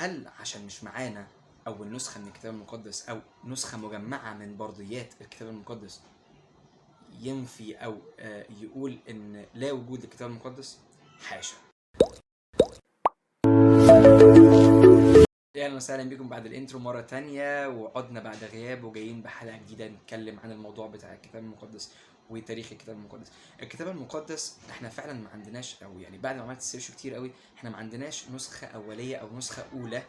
هل عشان مش معانا اول نسخه من الكتاب المقدس او نسخه مجمعه من برديات الكتاب المقدس ينفي او يقول ان لا وجود للكتاب المقدس؟ حاشا. اهلا وسهلا بكم بعد الانترو مره تانية، وعدنا بعد غياب وجايين بحلقه جديده نتكلم عن الموضوع بتاع الكتاب المقدس وتاريخ الكتاب المقدس. الكتاب المقدس احنا فعلا ما عندناش، او يعني بعد ما عملت سيرش كتير قوي احنا ما عندناش نسخه اوليه او نسخه اولى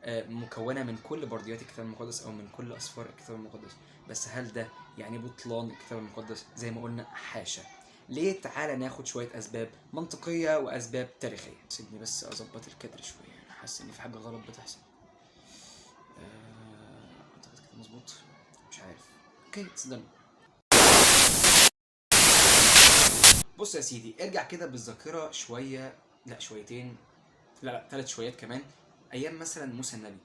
مكونه من كل برديات الكتاب المقدس او من كل اسفار الكتاب المقدس. بس هل ده يعني بطلان الكتاب المقدس؟ زي ما قلنا حاشا. ليه؟ تعالى ناخد شويه اسباب منطقيه واسباب تاريخيه. سيبني بس اظبط الكادر شويه، انا حاسس ان في حاجه غلط بتحصل. اعتقد كده مظبوط، مش عارف. اوكي تصدق. بص يا سيدي، ارجع كده بالذاكره شويه، لا شويتين، لا 3 شويات كمان. ايام مثلا موسى النبي،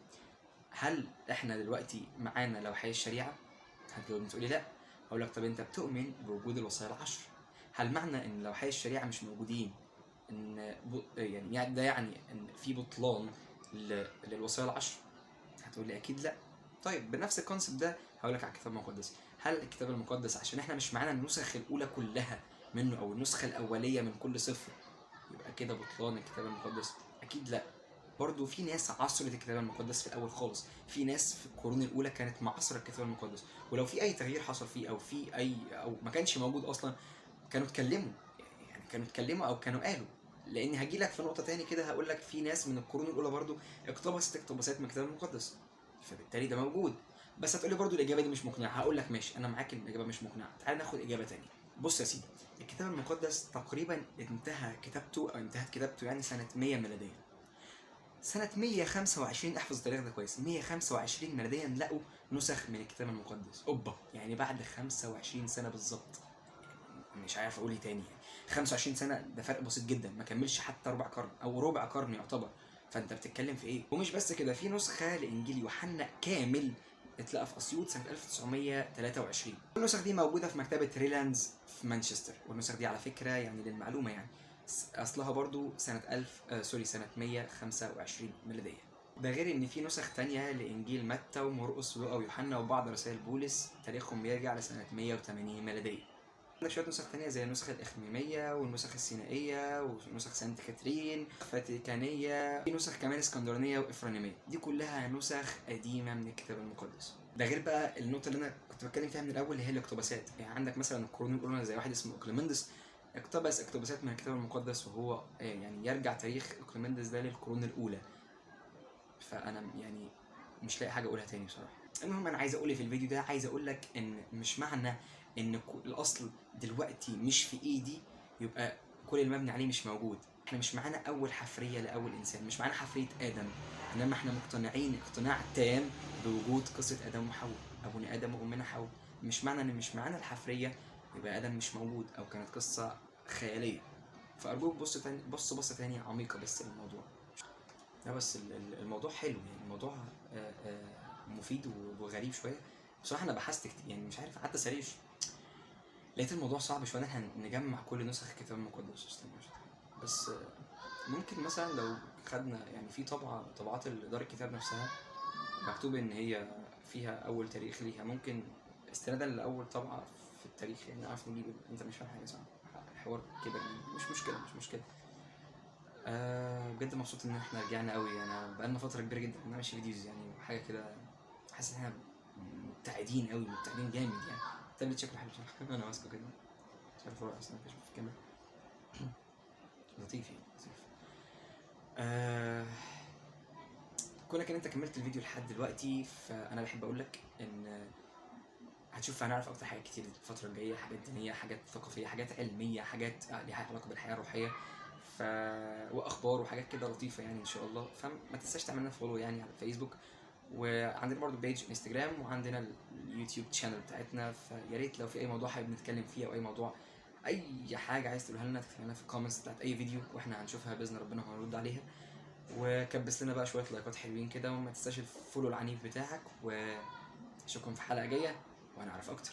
هل احنا دلوقتي معانا لوحي الشريعه؟ هتجاوبني تقولي لا. هقول لك طب انت بتؤمن بوجود الوصايا العشر، هل معنى ان لوحي الشريعه مش موجودين ان يعني ده يعني ان في بطلان للوصايا العشر؟ هتقول لي اكيد لا. طيب بنفس الكونسيبت ده هقول لك على الكتاب المقدس. هل الكتاب المقدس عشان احنا مش معانا النسخ الاولى كلها منه او النسخه الاوليه من كل صفر يبقى كده بطلان الكتاب المقدس؟ اكيد لا. برضو في ناس عصرت الكتاب المقدس في الاول خالص، في ناس في القرون الاولى كانت معاصره الكتاب المقدس، ولو في اي تغيير حصل فيه او في اي او ما كانش موجود اصلا كانوا اتكلموا، يعني كانوا اتكلموا او كانوا قالوا. لان هجي لك في نقطه تاني كده، هقول لك في ناس من القرون الاولى برضو اقتبست اقتباسات من الكتاب المقدس، فبالتالي ده موجود. بس هتقولي برضو الاجابه دي مش مقنعه، هقول لك ماشي انا معاك ان الاجابه مش مقنعه، تعال ناخد اجابه تانية. بص يا سيدي، الكتاب المقدس تقريبا انتهى كتابته او انتهت كتابته يعني سنه 100 ميلاديا. سنة 125 احفظ التاريخ ده كويس، 125 ميلاديا لقوا نسخ من الكتاب المقدس. اوبا، يعني بعد 25 سنة بالظبط. مش عارف اقول ايه تاني، يعني 25 سنة ده فرق بسيط جدا، ما كملش حتى ربع قرن او ربع قرن يعتبر. فانت بتتكلم في ايه؟ ومش بس كده، في نسخة لانجيل يوحنا كامل اتلقى في اسيوط سنة 1923. النسخ دي موجودة في مكتبة ريلاندز في مانشستر، والنسخ دي على فكرة يعني للمعلومة يعني اصلها برضو سنة سنة 125 ميلادية. ده غير ان في نسخ تانية لانجيل متى ومرقس ولوقا ويوحنا وبعض رسائل بولس تاريخهم بيرجع لسنة 180 ميلادية. عندك شوية نسخ تانية زي النسخة الإخميمية والنسخ السينائية ونسخ سانت كاترين فاتيكانية، في نسخ كمان اسكندرانية وإفرانيمية، دي كلها نسخ قديمة من الكتاب المقدس. ده غير بقى النقطة اللي أنا كنت بتكلم فيها من الأول اللي هي الاقتباسات. يعني عندك مثلا القرون الأولى زي واحد اسمه إقليمندس اقتبس اقتباسات من الكتاب المقدس، وهو يعني يرجع تاريخ إقليمندس ده للقرون الأولى. فأنا يعني مش لاقي حاجة أقولها تاني بصراحة. المهم انا عايز اقول في الفيديو ده، عايز اقول لك ان مش معنى ان الاصل دلوقتي مش في ايدي يبقى كل المبني عليه مش موجود. احنا مش معانا اول حفريه لاول انسان، مش معانا حفريه ادم، انما احنا مقتنعين اقتناع تام بوجود قصه ادم وحواء، ابونا ادم وامنا حواء. مش معنى ان مش معانا الحفريه يبقى ادم مش موجود او كانت قصه خياليه. فارجوك بص تاني، بص تانية عميقه بس للموضوع. لا بس الموضوع حلو، يعني الموضوع مفيد وغريب شويه. بصراحه انا بحثت كتير، يعني مش عارف، قعدت اسرش لقيت الموضوع صعب شويه ان احنا نجمع كل نسخ الكتاب المقدس. بس ممكن مثلا لو خدنا يعني في طبعات دار الكتاب نفسها مكتوب ان هي فيها اول تاريخ ليها، ممكن استنادا لاول طبعه في التاريخ يعني نعرف نجيب. انت مش فاهم حاجه صح؟ الحوار كبر، مش مشكله. بجد مبسوط ان احنا رجعنا قوي. انا بقالنا فتره كبيره جدا بنعمل فيديوز يعني وحاجه كده، حاسس ان احنا مبتعدين قوي، مبتعدين جامد يعني. التابلت شكله حلو بصراحه انا ماسكه كده مش عارف اروح اصلا في الكاميرا. لطيف يعني لطيف. كونك ان انت كملت الفيديو لحد دلوقتي فانا بحب اقول لك ان هنعرف اكتر حاجات كتير الفتره الجايه، حاجات دينيه، حاجات ثقافيه، حاجات علميه، حاجات ليها علاقه بالحياه الروحيه، واخبار وحاجات كده لطيفه يعني ان شاء الله. فما تنساش تعمل لنا فولو يعني على الفيسبوك، وعندنا برضو بيج انستجرام، وعندنا اليوتيوب تشانل بتاعتنا. فيا ريت لو في اي موضوع حابب نتكلم فيه او اي موضوع، اي حاجه عايز تقولها لنا تكتبها لنا في الكومنتس بتاعت اي فيديو واحنا هنشوفها باذن ربنا وهنرد عليها. وكبس لنا بقى شويه لايكات حلوين كده، وما تنساش الفولو العنيف بتاعك، واشوفكم في حلقه جايه وهنعرف اكتر.